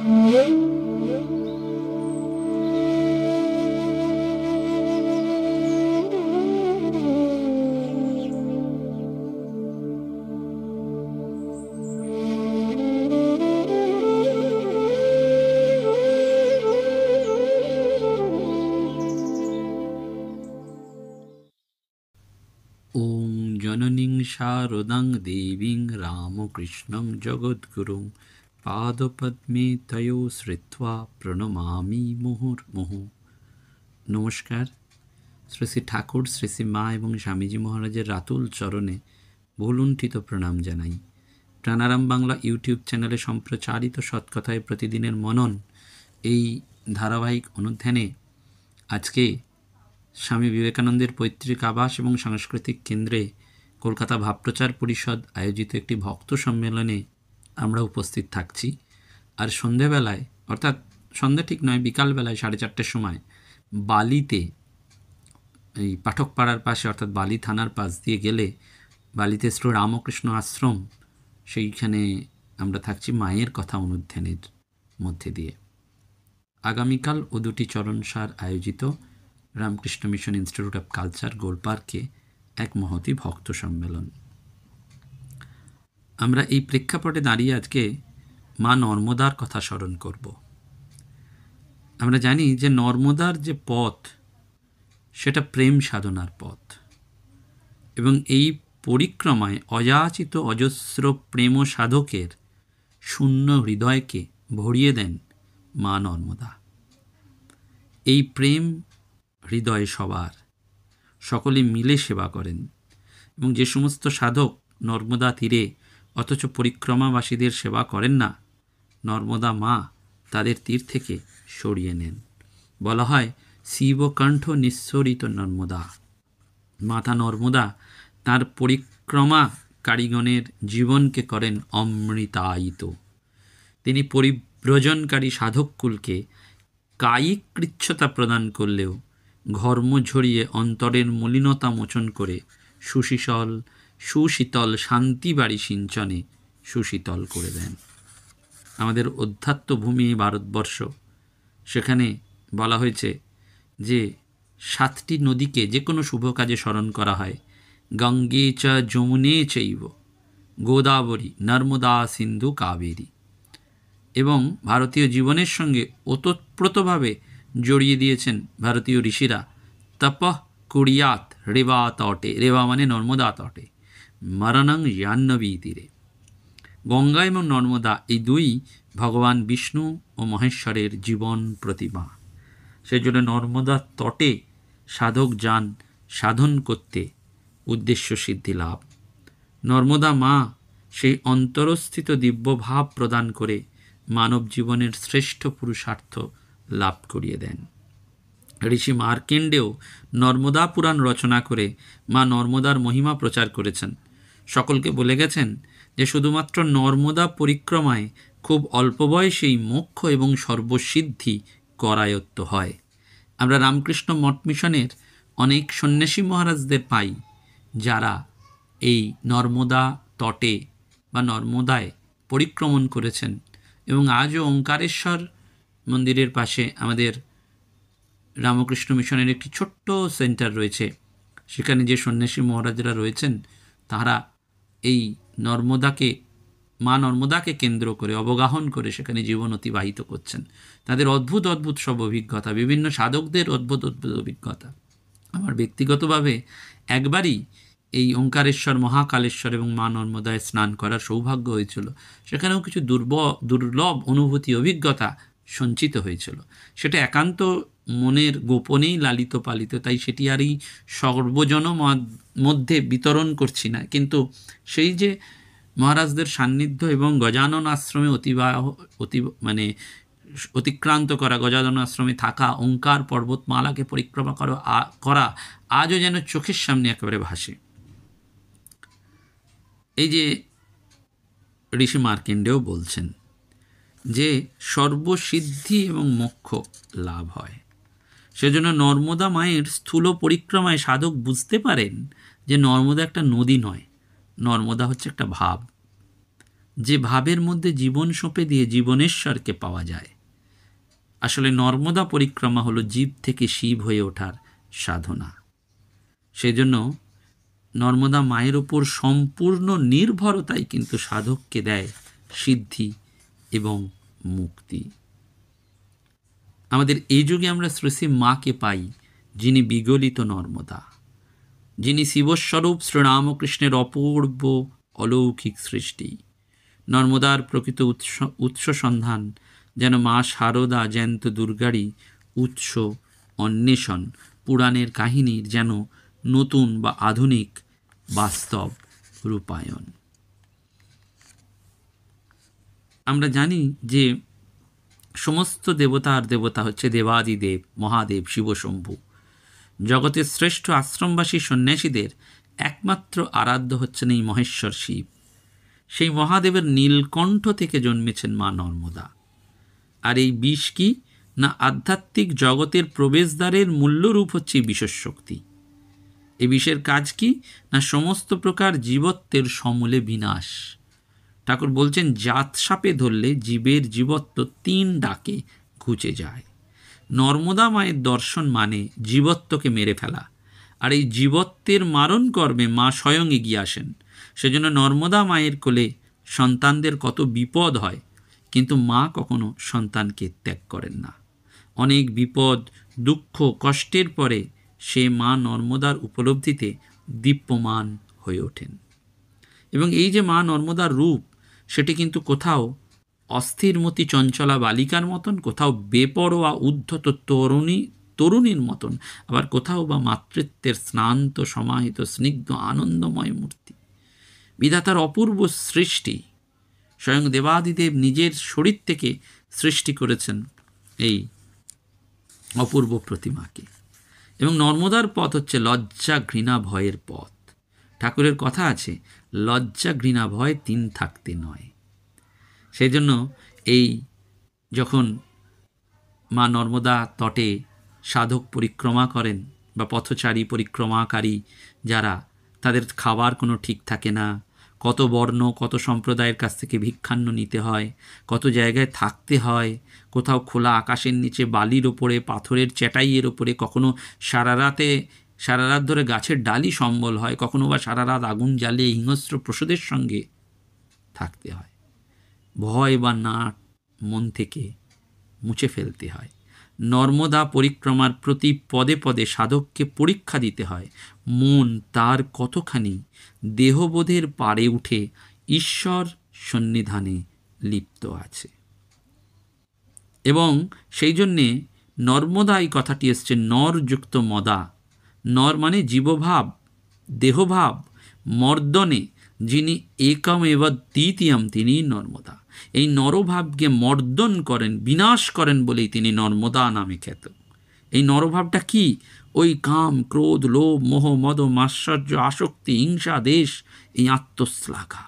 ওম জননীং শারদাং দেবীং রামকৃষ্ণং জগদ্গুরুং পাদপদ্মে তয়ো শ্রিত্বা প্রণমামি মুহুর্মুহু। নমস্কার। শ্রী শ্রী ঠাকুর, শ্রী শ্রী মা এবং স্বামীজি মহারাজের রাতুল চরণে ভুলুণ্ঠিত প্রণাম জানাই। প্রাণারাম বাংলা ইউটিউব চ্যানেলে সম্প্রচারিত সৎকথায় প্রতিদিনের মনন এই ধারাবাহিক অনুধ্যানে আজকে স্বামী বিবেকানন্দের পৈতৃক আবাস এবং সাংস্কৃতিক কেন্দ্রে কলকাতা ভাবপ্রচার পরিষদ আয়োজিত একটি ভক্ত সম্মেলনে আমরা উপস্থিত থাকছি। আর সন্ধেবেলায়, অর্থাৎ সন্ধে ঠিক নয়, বিকালবেলায় 4:30 সময় বালিতে, এই পাঠকপাড়ার পাশে অর্থাৎ বালি থানার পাশ দিয়ে গেলে বালিতে শ্রী রামকৃষ্ণ আশ্রম, সেইখানে আমরা থাকছি মায়ের কথা অনুধ্যানের মধ্যে দিয়ে। আগামীকাল ও দুটি চরণসার আয়োজিত Ramakrishna Mission Institute of Culture গোলপার্কে এক মহতী ভক্ত সম্মেলন। আমরা এই প্রেক্ষাপটে দাঁড়িয়ে আজকে মা নর্মদার কথা স্মরণ করব। আমরা জানি যে নর্মদার যে পথ, সেটা প্রেম সাধনার পথ, এবং এই পরিক্রমায় অযাচিত অজস্র প্রেম সাধকের শূন্য হৃদয়কে ভরিয়ে দেন মা নর্মদা। এই প্রেম হৃদয় সবার, সকলে মিলে সেবা করেন, এবং যে সমস্ত সাধক নর্মদা তীরে অথচ পরিক্রমাবাসীদের সেবা করেন না, নর্মদা মা তাদের তীর থেকে সরিয়ে নেন। বলা হয় শিবকণ্ঠ নিঃসরিত নর্মদা। মাতা নর্মদা তাঁর পরিক্রমাকারীগণের জীবনকে করেন অমৃতায়িত। তিনি পরিব্রজনকারী সাধককুলকে কায়িক কৃচ্ছতা প্রদান করলেও ঘর্ম ঝরিয়ে অন্তরের মলিনতা মোচন করে সুশীতল শান্তিবাড়ি সিঞ্চনে সুশীতল করে দেন। আমাদের অধ্যাত্মভূমি ভারতবর্ষ, সেখানে বলা হয়েছে যে 7টি নদীকে যে কোনো শুভ কাজে স্মরণ করা হয়। গঙ্গে চ যমুনে চৈব গোদাবরী নর্মদা সিন্ধু কাবেরী। এবং ভারতীয় জীবনের সঙ্গে ওতপ্রোতভাবে জড়িয়ে দিয়েছেন ভারতীয় ঋষিরা। তপঃ কুরিয়াত রেবা তটে, রেবা মানে নর্মদা তটে, মরণং জাহ্নবী তীরে। গঙ্গা এবং নর্মদা এই দুই ভগবান বিষ্ণু ও মহেশ্বরের জীবন প্রতিমা। সেজন্য নর্মদার তটে সাধক যান সাধন করতে, উদ্দেশ্য সিদ্ধি লাভ। নর্মদা মা সেই অন্তরস্থিত দিব্যভাব প্রদান করে মানব জীবনের শ্রেষ্ঠ পুরুষার্থ লাভ করিয়ে দেন। ঋষি মার্কেন্ডেও নর্মদা পুরাণ রচনা করে মা নর্মদার মহিমা প্রচার করেছেন। সকলকে বলে গেছেন যে শুধুমাত্র নর্মদা পরিক্রমায় খুব অল্প বয়সেই মোক্ষ এবং সর্বসিদ্ধি করায়ত্ত হয়। আমরা রামকৃষ্ণ মঠ মিশনের অনেক সন্ন্যাসী মহারাজদের পাই, যারা এই নর্মদা তটে বা নর্মদায় পরিক্রমণ করেছেন। এবং আজও ওঙ্কারেশ্বর মন্দিরের পাশে আমাদের রামকৃষ্ণ মিশনের একটি ছোট্ট সেন্টার রয়েছে। সেখানে যে সন্ন্যাসী মহারাজরা রয়েছেন, তারা এই মা নর্মদাকে কেন্দ্র করে অবগাহন করে সেখানে জীবন অতিবাহিত করছেন। তাদের অদ্ভুত অদ্ভুত সব অভিজ্ঞতা, বিভিন্ন সাধকদের অদ্ভুত অদ্ভুত অভিজ্ঞতা। আমার ব্যক্তিগতভাবে একবারই এই ওঙ্কারেশ্বর, মহাকালেশ্বর এবং মা নর্মদায় স্নান করার সৌভাগ্য হয়েছিল। সেখানেও কিছু দুর্লভ অনুভূতি, অভিজ্ঞতা সঞ্চিত হয়েছিল। সেটা একান্ত মনের গোপনেই লালিত পালিত, তাই সেটি আর এই সর্বজন মধ্যে বিতরণ করছি না। কিন্তু সেই যে মহারাজদের সান্নিধ্য এবং গজানন আশ্রমে অতিক্রান্ত করা, গজানন আশ্রমে থাকা, ওঙ্কার পর্বতমালাকে পরিক্রমা করা আজও যেন চোখের সামনে একেবারে ভাসে। এই যে ঋষি মার্কেন্ডেও বলছেন যে সর্বসিদ্ধি এবং মোক্ষ লাভ হয়। সেজন্য নর্মদা মায়ের স্থূল পরিক্রমায় সাধক বুঝতে পারেন যে নর্মদা একটা নদী নয়, নর্মদা হচ্ছে একটা ভাব। যে ভাবের মধ্যে জীবন সঁপে দিয়ে জীবনেশ্বরকে পাওয়া যায়। আসলে নর্মদা পরিক্রমা হলো জীব থেকে শিব হয়ে ওঠার সাধনা। সেজন্য নর্মদা মায়ের ওপর সম্পূর্ণ নির্ভরতাই কিন্তু সাধককে দেয় সিদ্ধি এবং মুক্তি। আমাদের এই যুগে আমরা শ্রী মাকে পাই, যিনি বিগলিত নর্মদা, যিনি শিবস্বরূপ শ্রীরামকৃষ্ণের অপূর্ব অলৌকিক সৃষ্টি। নর্মদার প্রকৃত উৎস সন্ধান যেন মা শারদা জ্যান্ত দুর্গারই উৎস অন্বেষণ, পুরাণের কাহিনীর যেন নতুন বা আধুনিক বাস্তব রূপায়ণ। আমরা জানি যে সমস্ত দেবতার দেবতা হচ্ছে দেবাদিদেব মহাদেব শিবশম্ভু। জগতের শ্রেষ্ঠ আশ্রমবাসী সন্ন্যাসীদের একমাত্র আরাধ্য হচ্ছেন এই মহেশ্বর শিব। সেই মহাদেবের নীলকণ্ঠ থেকে জন্মেছেন মা নর্মদা। আর এই বিষ কি না, আধ্যাত্মিক জগতের প্রবেশদ্বারের মূল্যরূপ হচ্ছে বিশেষ শক্তি। এই বিষের কাজ কি না, সমস্ত প্রকার জীবত্বের সমূলে বিনাশ। ঠাকুর বলছেন, জাত সাপে ধরলে জীবের জীবত্ব 3 ডাকে ঘুচে যায়। নর্মদা মায়ের দর্শন মানে জীবত্বকে মেরে ফেলা, আর এই জীবত্বের মারণ কর্মে মা স্বয়ং এগিয়ে আসেন। সেজন্য নর্মদা মায়ের কোলে সন্তানদের কত বিপদ হয়, কিন্তু মা কখনো সন্তানকে ত্যাগ করেন না। অনেক বিপদ, দুঃখ, কষ্টের পরে সে মা নর্মদার উপলব্ধিতে দীপ্যমান হয়ে ওঠেন। এবং এই যে মা নর্মদার রূপ, সেটি কিন্তু কোথাও অস্থিরমতি চঞ্চলা বালিকার মতন, কোথাও বেপরোয়া উদ্ধত তরুণীর মতন, আবার কোথাও বা মাতৃত্বের স্নান্ত সমাহিত স্নিগ্ধ আনন্দময় মূর্তি। বিধাতার অপূর্ব সৃষ্টি। স্বয়ং দেবাদিদেব নিজের শরীর থেকে সৃষ্টি করেছেন এই অপূর্ব প্রতিমাকে। এবং নর্মদার পথ হচ্ছে লজ্জা ঘৃণা ভয়ের পথ। ঠাকুরের কথা আছে, লজ্জা ঘৃণা ভয় 3 থাকতে নয়। সেই জন্য এই যখন মা নর্মদা তটে সাধক পরিক্রমা করেন বা পথচারী পরিক্রমাকারী যারা, তাদের খাবার কোনো ঠিক থাকে না, কত বর্ণ কত সম্প্রদায়ের কাছ থেকে ভিক্ষান্ন নিতে হয়, কত জায়গায় থাকতে হয়, কোথাও খোলা আকাশের নিচে বালির ওপরে পাথরের চ্যাটাইয়ের ওপরে, কখনো সারা রাত ধরে গাছের ডালই সম্বল হয়, কখনো বা সারা রাত আগুন জ্বালিয়ে হিংস্র পশুদের সঙ্গে থাকতে হয়। ভয় বা নাট মন থেকে মুছে ফেলতে হয়। নর্মদা পরিক্রমার প্রতি পদে পদে সাধককে পরীক্ষা দিতে হয় মন তার কতখানি দেহবোধের পারে উঠে ঈশ্বর সন্নিধানে লিপ্ত আছে। এবং সেই জন্যে নর্মদা এই কথাটি এসছে, নর যুক্ত মদা। নর মানে জীবভাব, দেহভাব মর্দনে যিনি একম এব দ্বিতীয়ম, তিনি নর্মদা। এই নরভাবকে মর্দন করেন, বিনাশ করেন বলেই তিনি নর্মদা নামে খ্যাত। এই নরভাবটা কি? ওই কাম, ক্রোধ, লোভ, মোহ, মদ, মাৎসর্য, আসক্তি, হিংসা, দেশ, এই আত্মশ্লাঘা।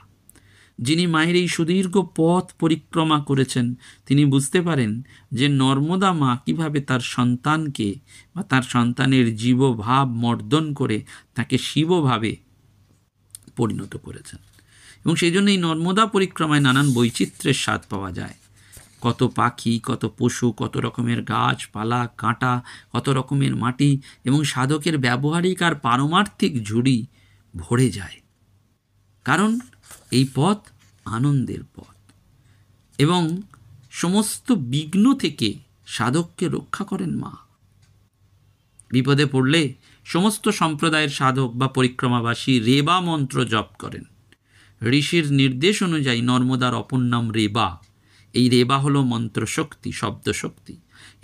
যিনি মায়ের এই সুদীর্ঘ পথ পরিক্রমা করেছেন, তিনি বুঝতে পারেন যে নর্মদা মা কীভাবে তার সন্তানকে বা তার সন্তানের জীবভাব মর্দন করে তাকে শিবভাবে পরিণত করেছেন। এবং সেই জন্য এই নর্মদা পরিক্রমায় নানান বৈচিত্র্যের স্বাদ পাওয়া যায়। কত পাখি, কত পশু, কত রকমের গাছপালা, কাঁটা, কত রকমের মাটি, এবং সাধকের ব্যবহারিক আর পারমার্থিক ঝুড়ি ভরে যায়। কারণ এই পথ আনন্দের পথ, এবং সমস্ত বিঘ্ন থেকে সাধককে রক্ষা করেন মা। বিপদে পড়লে সমস্ত সম্প্রদায়ের সাধক বা পরিক্রমাবাসী রেবা মন্ত্র জপ করেন। ঋষির নির্দেশ অনুযায়ী নর্মদার অপর নাম রেবা। এই রেবা হলো মন্ত্রশক্তি, শব্দশক্তি।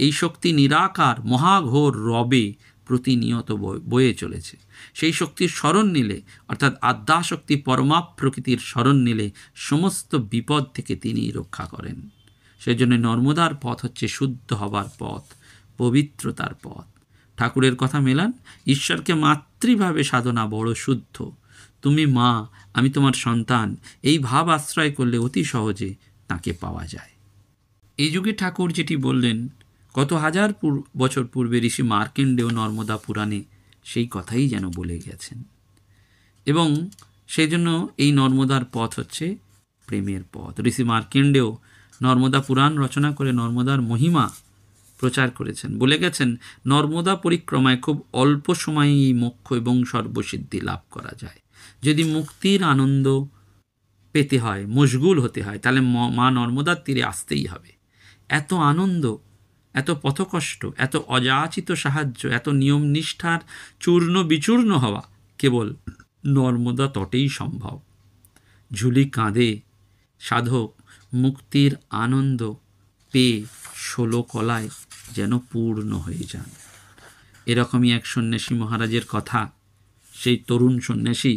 এই শক্তি নিরাকার মহাঘোর রবে প্রতিনিয়ত বয়ে চলেছে। সেই শক্তির স্মরণ নিলে, অর্থাৎ আদ্যাশক্তি পরমা প্রকৃতির স্মরণ নিলে সমস্ত বিপদ থেকে তিনি রক্ষা করেন। সেই জন্য নর্মদার পথ হচ্ছে শুদ্ধ হবার পথ, পবিত্রতার পথ। ঠাকুরের কথা মেলান, ঈশ্বরকে মাতৃভাবে সাধনা বড় শুদ্ধ। তুমি মা, আমি তোমার সন্তান, এই ভাব আশ্রয় করলে অতি সহজে তাকে পাওয়া যায়। এই যুগে ঠাকুর যেটি বললেন, কত হাজার বছর পূর্বে ঋষি মার্কেন্ডেয় নর্মদা পুরাণে সেই কথাই যেন বলে গেছেন। এবং সেই জন্য এই নর্মদার পথ হচ্ছে প্রেমের পথ। ঋষি মার্কেন্ডেয় নর্মদা পুরাণ রচনা করে নর্মদার মহিমা প্রচার করেছেন। বলে গেছেন, নর্মদা পরিক্রমায় খুব অল্প সময়েই মোক্ষ এবং সর্বসিদ্ধি লাভ করা যায়। যদি মুক্তির আনন্দ পেতে হয়, মশগুল হতে হয়, তাহলে মা নর্মদার তীরে আসতেই হবে। এত আনন্দ, এত পথকষ্ট, এত অযাচিত সাহায্য, এত নিয়ম নিষ্ঠার চূর্ণ বিচূর্ণ হওয়া কেবল নর্মদা তটেই সম্ভব। ঝুলি কাঁধে সাধক মুক্তির আনন্দ পেয়ে 16 কলায় যেন পূর্ণ হয়ে যান। এরকমই এক সন্ন্যাসী মহারাজের কথা। সেই তরুণ সন্ন্যাসী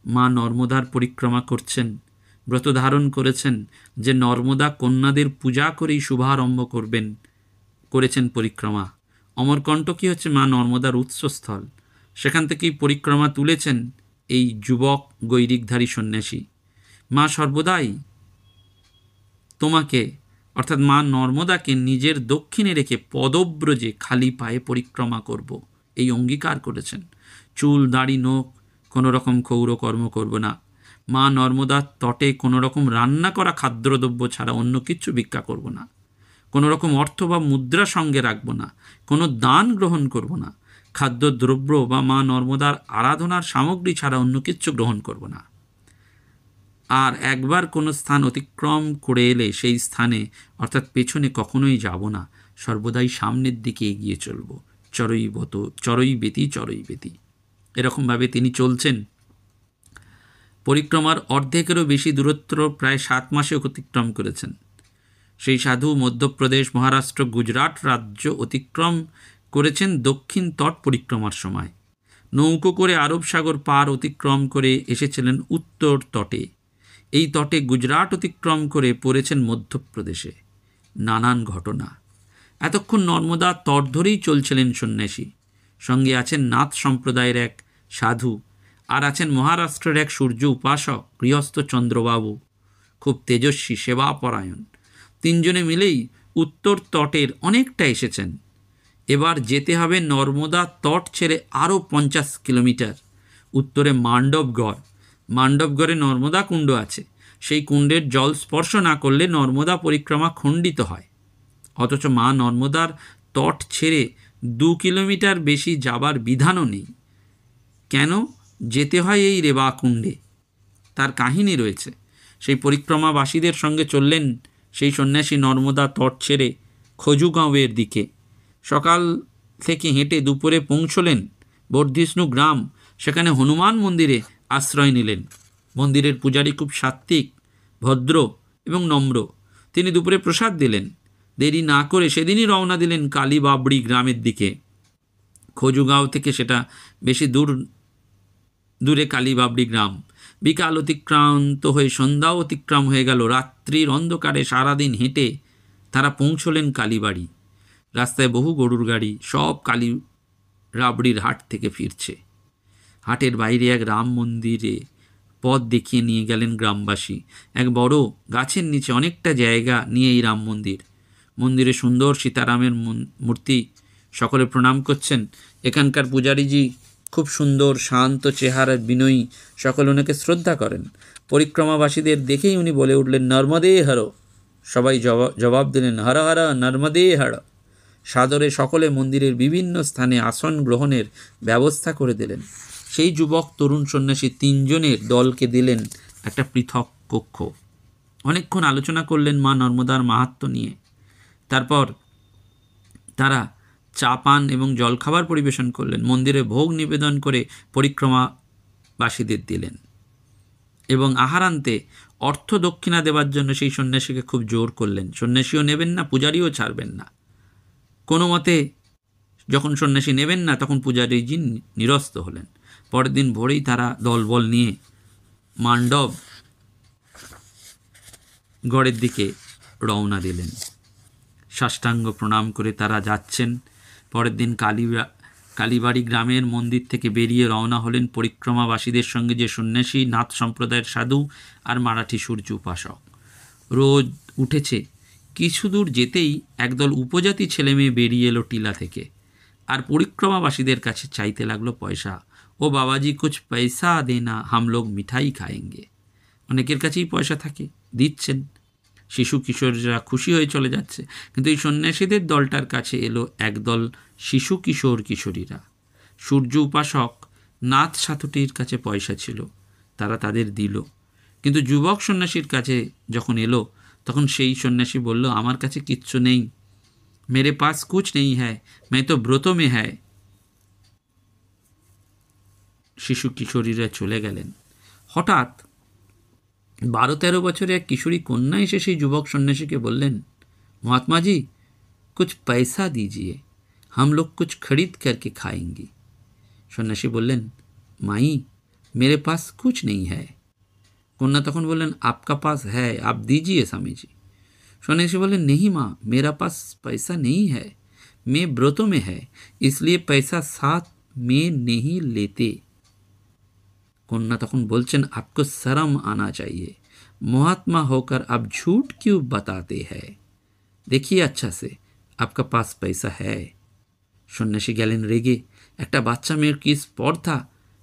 মা নর্মদার পরিক্রমা করছেন, ব্রত ধারণ করেছেন যে নর্মদা কন্যাদের পূজা করেই শুভারম্ভ করেছেন পরিক্রমা। অমরকণ্টকই হচ্ছে মা নর্মদার উৎসস্থল। সেখান থেকেই পরিক্রমা তুলেছেন এই যুবক গৈরিকধারী সন্ন্যাসী। মা সর্বদাই তোমাকে অর্থাৎ মা নর্মদাকে নিজের দক্ষিণে রেখে পদব্রজে খালি পায়ে পরিক্রমা করব, এই অঙ্গীকার করেছেন। চুল দাড়ি নখ কোনো রকম ক্ষৌরকর্ম করব না। মা নর্মদার তটে কোনো রকম রান্না করা খাদ্যদ্রব্য ছাড়া অন্য কিছু ভিক্ষা করব না। কোনো রকম অর্থ বা মুদ্রা সঙ্গে রাখব না। কোনো দান গ্রহণ করব না। খাদ্যদ্রব্য বা মা নর্মদার আরাধনার সামগ্রী ছাড়া অন্য কিছু গ্রহণ করব না। আর একবার কোনো স্থান অতিক্রম করে এলে সেই স্থানে অর্থাৎ পেছনে কখনোই যাব না, সর্বদাই সামনের দিকে এগিয়ে চলব। চরই বেতি। এরকমভাবে তিনি চলছেন। পরিক্রমার অর্ধেকেরও বেশি দূরত্ব প্রায় 7 মাসে অতিক্রম করেছেন। সেই সাধু মধ্যপ্রদেশ, মহারাষ্ট্র, গুজরাট রাজ্য অতিক্রম করেছেন দক্ষিণ তট পরিক্রমার সময়। নৌকো করে আরব সাগর পার অতিক্রম করে এসেছিলেন উত্তর তটে। এই তটে গুজরাট অতিক্রম করে পড়েছেন মধ্যপ্রদেশে। নানান ঘটনা। এতক্ষণ নর্মদা তট ধরেই চলছিলেন সন্ন্যাসী। সঙ্গে আছেন নাথ সম্প্রদায়ের এক সাধু, আর আছেন মহারাষ্ট্রের এক সূর্য উপাসক গৃহস্থ চন্দ্রবাবু, খুব তেজস্বী, সেবাপরায়ণ। 3 জনে মিলেই উত্তর তটের অনেকটা এসেছেন। এবার যেতে হবে নর্মদা তট ছেড়ে আরও 50 কিলোমিটার উত্তরে মান্ডবগড়। মান্ডবগড়ে নর্মদা কুণ্ড আছে। সেই কুণ্ডের জল স্পর্শ না করলে নর্মদা পরিক্রমা খণ্ডিত হয়। অথচ মা নর্মদার তট ছেড়ে 2 কিলোমিটার বেশি যাবার বিধানও নেই। কেন যেতে হয় এই রেবাকুণ্ডে, তার কাহিনী রয়েছে। সেই পরিক্রমাবাসীদের সঙ্গে চললেন সেই সন্ন্যাসী নর্মদা তট ছেড়ে খজুগাঁওয়ের দিকে। সকাল থেকে হেঁটে দুপুরে পৌঁছলেন বর্ধিষ্ণু গ্রাম। সেখানে হনুমান মন্দিরে আশ্রয় নিলেন। মন্দিরের পূজারী খুব সাত্ত্বিক, ভদ্র এবং নম্র। তিনি দুপুরে প্রসাদ দিলেন। দেরি না করে সেদিনই রওনা দিলেন কালীবাবড়ি গ্রামের দিকে। খজুগাঁও থেকে সেটা বেশি দূরে কালীবাবড়ি গ্রাম। বিকাল অতিক্রান্ত হয়ে সন্ধ্যাও অতিক্রম হয়ে গেল। রাত্রির অন্ধকারে সারাদিন হেঁটে তারা পৌঁছলেন কালীবাড়ি। রাস্তায় বহু গরুর গাড়ি, সব কালীবাবড়ির হাট থেকে ফিরছে। হাটের বাইরে এক রাম মন্দিরে পথ দেখিয়ে নিয়ে গেলেন গ্রামবাসী। এক বড় গাছের নিচে অনেকটা জায়গা নিয়ে এই রাম মন্দির। মন্দিরে সুন্দর সীতারামের মূর্তি। সকলে প্রণাম করছেন। এখানকার পূজারীজি খুব সুন্দর, শান্ত চেহারার, বিনয়ী। সকলে ওনাকে শ্রদ্ধা করেন। পরিক্রমাবাসীদের দেখেই উনি বলে উঠলেন, নর্মদে হর। সবাই জবাব দিলেন, হর হর নর্মদে হর। সাদরে সকলে মন্দিরের বিভিন্ন স্থানে আসন গ্রহণের ব্যবস্থা করে দিলেন। সেই যুবক তরুণ সন্ন্যাসী 3 জনের দলকে দিলেন একটা পৃথক কক্ষ। অনেকক্ষণ আলোচনা করলেন মা নর্মদার মাহাত্ম্য নিয়ে। তারপর তারা চা পান এবং জলখাবার পরিবেশন করলেন। মন্দিরে ভোগ নিবেদন করে পরিক্রমাবাসীদের দিলেন এবং আহারান্তে অর্থ দক্ষিণা দেওয়ার জন্য সেই সন্ন্যাসীকে খুব জোর করলেন। সন্ন্যাসীও নেবেন না, পূজারীও ছাড়বেন না। কোনো মতে যখন সন্ন্যাসী নেবেন না, তখন পূজারীজি নিরস্ত হলেন। পরের দিন ভোরেই তারা দলবল নিয়ে মান্ডব গড়ের দিকে রওনা দিলেন। সাষ্টাঙ্গ প্রণাম করে তারা যাচ্ছেন। পরের দিন কালীবাড়ি গ্রামের মন্দির থেকে বেরিয়ে রওনা হলেন পরিক্রমাবাসীদের সঙ্গে যে সন্ন্যাসী, নাথ সম্প্রদায়ের সাধু আর মারাঠি সূর্য উপাসক। রোদ উঠেছে। কিছু দূর যেতেই একদল উপজাতি ছেলেমেয়ে বেরিয়ে এলো টিলা থেকে, আর পরিক্রমাবাসীদের কাছে চাইতে লাগলো পয়সা। ও বাবাজি কুছ পয়সা দেনা, হাম লোগ মিঠাই খায়েঙ্গে। অনেকের কাছেই পয়সা থাকে, দিচ্ছেন, শিশু কিশোররা খুশি হয়ে চলে যাচ্ছে। কিন্তু এই সন্ন্যাসীদের দলটার কাছে এলো একদল শিশু কিশোর কিশোরীরা। সূর্য উপাসক নাথ সাধুটির কাছে পয়সা ছিল, তারা তাদের দিল। কিন্তু যুবক সন্ন্যাসীর কাছে যখন এলো, তখন সেই সন্ন্যাসী বলল, আমার কাছে কিচ্ছু নেই, মেরে পাস কুছ নেই হ্যায়, मैं तो ব্রত মে হ্যায়। শিশু কিশোরীরা চলে গেলেন। হঠাৎ 12-13 বছরের এক কিশোরী কন্যা এসে সেই যুবক সন্ন্যাসীকে বললেন, महात्मा जी कुछ पैसा दीजिए, हम लोग कुछ खरीद करके खाएंगे। সন্ন্যাসী বললেন, माई मेरे पास कुछ नहीं है। कन्या तखन बोलें, आपका पास है, आप दीजिए स्वामी जी। सन्यासी बोले, नहीं माँ, मेरा पास पैसा नहीं है, मैं व्रतों में है, इसलिए पैसा साथ में नहीं लेते। कन्या तखन बोलছেন, आपको शर्म आना चाहिए, महात्मा होकर आप झूठ क्यों बताते हैं, देखिए अच्छा से आपका पास पैसा है। সন্ন্যাসী গেলেন রেগে। একটা বাচ্চা মেয়ের কি স্পর্ধা,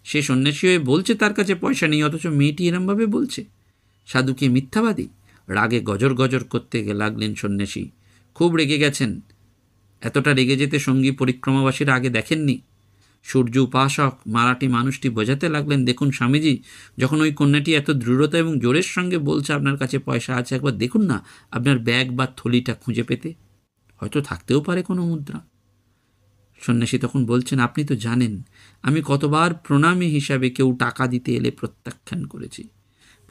সে সন্ন্যাসী হয়ে বলছে তার কাছে পয়সা নেই, অথচ মেয়েটি এরমভাবে বলছে। সাধুকে মিথ্যাবাদী। রাগে গজর গজর করতে লাগলেন সন্ন্যাসী। খুব রেগে গেছেন। এতটা রেগে যেতে সঙ্গী পরিক্রমাবাসীরা আগে দেখেননি। সূর্য উপাসক মারাঠি মানুষটি বোঝাতে লাগলেন, দেখুন স্বামীজি, যখন ওই কন্যাটি এত দৃঢ়তা এবং জোরের সঙ্গে বলছে আপনার কাছে পয়সা আছে, একবার দেখুন না আপনার ব্যাগ বা থলিটা খুঁজে পেতে, হয়তো থাকতেও পারে কোনো মুদ্রা। সন্ন্যাসী তখন বলছেন, আপনি তো জানেন আমি কতবার প্রণামী হিসাবে কেউ টাকা দিতে এলে প্রত্যাখ্যান করেছি,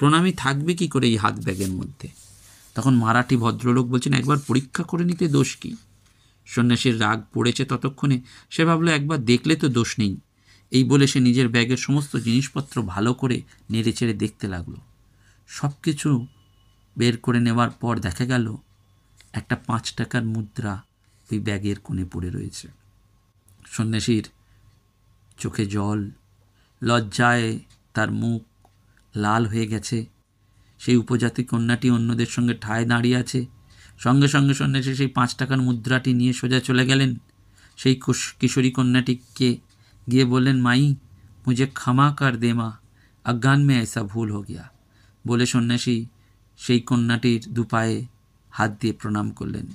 প্রণামী থাকবে কি করে এই হাত ব্যাগের মধ্যে। তখন মারাঠি ভদ্রলোক বলছেন, একবার পরীক্ষা করে নিতে দোষ কি। সন্ন্যাসীর রাগ পড়েছে ততক্ষণে, সে ভাবলো একবার দেখলে তো দোষ নেই। এই বলে সে নিজের ব্যাগের সমস্ত জিনিসপত্র ভালো করে নেড়ে চেড়ে দেখতে লাগলো। সব কিছু বের করে নেওয়ার পর দেখা গেল একটা 5 টাকার মুদ্রা ওই ব্যাগের কোণে পড়ে রয়েছে। সন্ন্যাসীর চোখে জল, লজ্জায় তার মুখ লাল হয়ে গেছে। সেই উপজাতি কন্যাটি অন্যদের সঙ্গে ঠায় দাঁড়িয়ে আছে। সঙ্গে সঙ্গে সন্ন্যাসী সেই 5 টাকার মুদ্রাটি নিয়ে সোজা চলে গেলেন। সেই কিশোরী কন্যাটিকে গিয়ে বললেন, মাই মুঝে ক্ষমা কর দে মা, অজ্ঞান মে ऐसा ভুল হো গিয়া। বলে সন্ন্যাসী সেই কন্যাটির দুপায়ে হাত দিয়ে প্রণাম করলেন।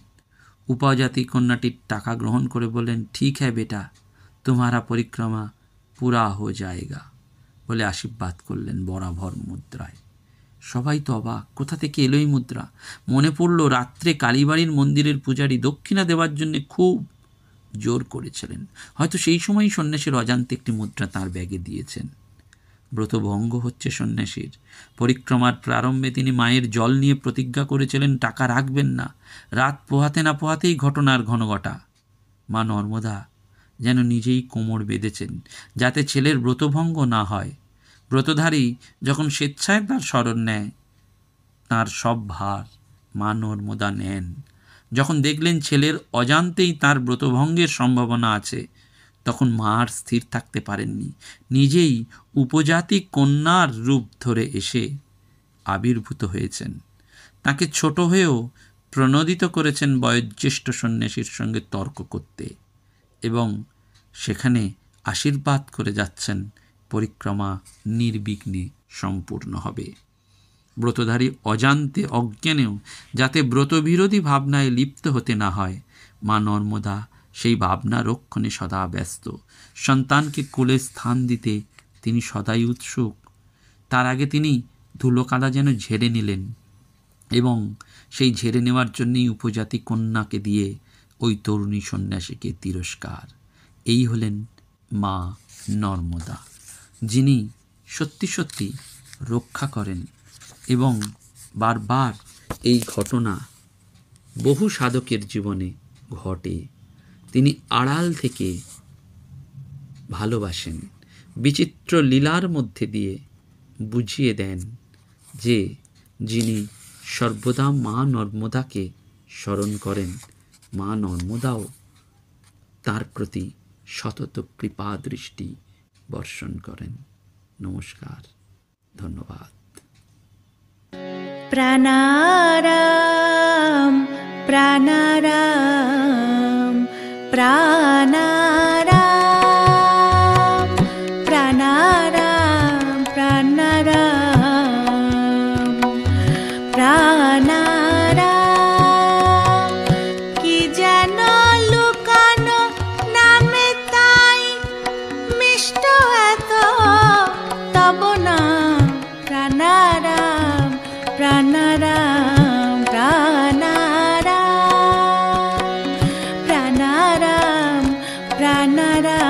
উপজাতি কন্যাটির টাকা গ্রহণ করে বললেন, ঠিক হ্যাঁ বেটা, তোমারা পরিক্রমা পুরা হো যায়গা, বলে আশীর্বাদ করলেন বরাভর মুদ্রায়। সবাই তো অবাক, কোথা থেকে এলো এই মুদ্রা। মনে পড়ল রাত্রে কালীবাড়ির মন্দিরের পূজারী দক্ষিণা দেওয়ার জন্য খুব জোর করেছিলেন। হয়তো সেই সময়ই সন্ন্যাসীর অজান্তে একটি মুদ্রা তাঁর ব্যাগে দিয়েছেন। ব্রতভঙ্গ হচ্ছে সন্ন্যাসীর। পরিক্রমার প্রারম্ভে তিনি মায়ের জল নিয়ে প্রতিজ্ঞা করেছিলেন টাকা রাখবেন না। রাত পোহাতে না পোহাতেই ঘটনার ঘনঘটা। মা নর্মদা যেন নিজেই কোমর বেঁধেছেন যাতে ছেলের ব্রতভঙ্গ না হয়। ব্রতধারী যখন স্বেচ্ছায় তার শরণ নেয়, তার সব ভার মা নর্মদা নেন। যখন দেখলেন ছেলের অজান্তেই তার ব্রতভঙ্গের সম্ভাবনা আছে, তখন মা আর স্থির থাকতে পারেননি। নিজেই উপজাতি কন্যার রূপ ধরে এসে আবির্ভূত হয়েছেন। তাকে ছোট হয়েও প্রণোদিত করেছেন বয়োজ্যেষ্ঠ সন্ন্যাসীর সঙ্গে তর্ক করতে, এবং সেখানে আশীর্বাদ করে যাচ্ছেন পরিক্রমা নির্বিঘ্নে সম্পূর্ণ হবে। ব্রতধারী অজান্তে অজ্ঞানেও যাতে ব্রতবিরোধী ভাবনায় লিপ্ত হতে না হয়, মা নর্মদা সেই ভাবনা রক্ষণে সদা ব্যস্ত। সন্তানকে কোলে স্থান দিতে তিনি সদাই উৎসুক। তার আগে তিনি ধুলোকাদা যেন ঝেড়ে নিলেন, এবং সেই ঝেড়ে নেওয়ার জন্যই উপজাতি কন্যাকে দিয়ে ওই তরুণী সন্ন্যাসীকে তিরস্কার। এই হলেন মা নর্মদা, যিনি সত্যি সত্যি রক্ষা করেন। এবং বারবার এই ঘটনা বহু সাধকের জীবনে ঘটে। তিনি আড়াল থেকে ভালোবাসেন, বিচিত্র লীলার মধ্যে দিয়ে বুঝিয়ে দেন যে যিনি সর্বদা মা নর্মদাকে স্মরণ করেন, মা নর্মদাও তার প্রতি সতত কৃপা দৃষ্টি বর্ষণ করেন। নমস্কার, ধন্যবাদ। প্রাণারাম প্রাণারাম প্রাণারাম প্রাণারাম প্রাণারাম। প্রাণারাম প্রাণারাম প্রাণারাম প্রাণারাম